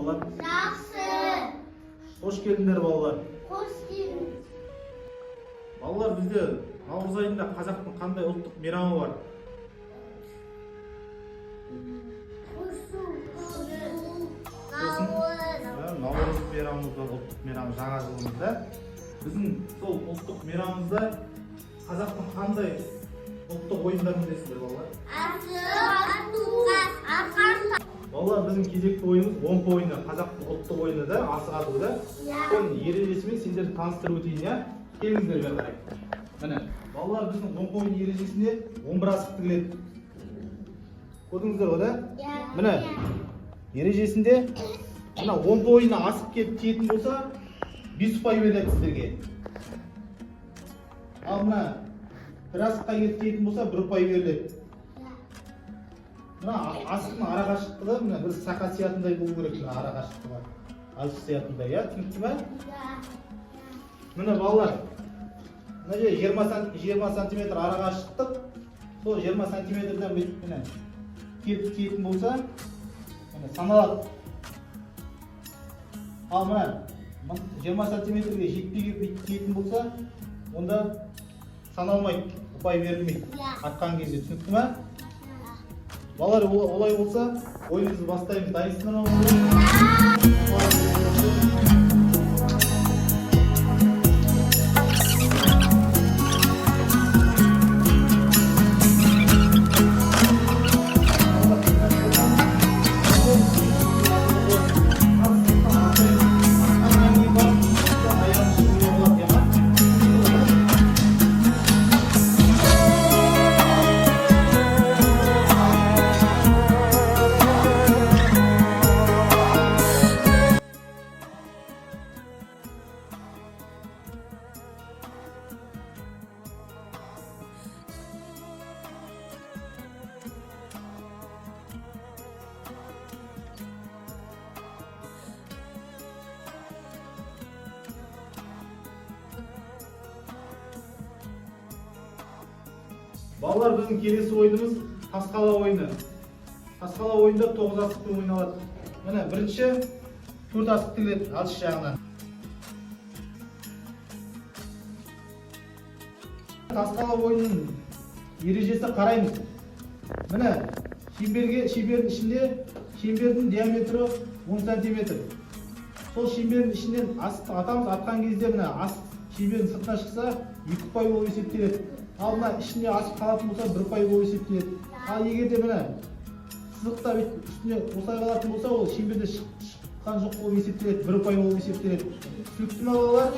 балалар? Жақсы. Қош келдіңдер балалар. Қош келдіңіз. Балалар, бізде наурыз айында қазақтың қандай ұлттық мейрамы бар? Наурыз мейрамымыз бар, ұлттық мейрам жаңа жылымызда. Біздің сол ұлттық мейрамымызда қазақтың қандай ұлттық ойындарын білесіздер балалар? Балалар, біздің кезекті ойынымыз омпы ойыны, қазақтың ұлттық ойыны да, асық ату да. Соның ережесімен сендерді таныстырып өтейін, я? Келіңіздер бері қарай. Міне, балалар, біздің омпы ойыны ережесінде 11 асық тігіледі. Көрдіңіздер ғой да? Міне, ережесінде ана омпы ойыны асық келіп тиетін болса, 5 ұпай беріледі сіздерге. Ал мына бір асыққа келіп тиетін болса, 1 ұпай беріледі. Мына асықтың ара қашықтығы мына бір сақа сиятындай болу керек, мына ара қашықтығы. Алшық сиятындай, я? Түсінікті ме? Міне балалар, мына жерде 20 сантиметр ара қашықтық. Сол 20 сантиметрден бүйтіп міне келіп тиетін болса, міне саналады. Ал мына 20 сантиметрге жетпей келіп тиетін болса, онда саналмайды, ұпай берілмейді. Атқан кезде, түсінікті ме? Балалар, олай болса, ойынымызды бастаймыз. Дайынсыңдар ма? Балалар, біздің келесі ойынымыз тасқала ойыны. Тасқала ойында 9 асықпен ойналады. Міне, бірінші 4 асық тігіледі алыс жағынан. Тасқала ойынның ережесі қараймыз. Міне, шеңбердің ішінде шеңбердің диаметрі 10 сантиметр. Сол шеңбердің ішінен асықты атамыз, атқан кезде міне асық шеңбердің сыртына шықса 2 ұпай болып есептеледі. Ал мына ішінде асып қалатын болса 1 ұпай болып есептеледі. Ал егерде міне сызықта үстіне осылай қалатын болса, ол шеңберде шыққан жоқ болып есептеледі, 1 ұпай болып есептеледі. Түсінікті ме балалар?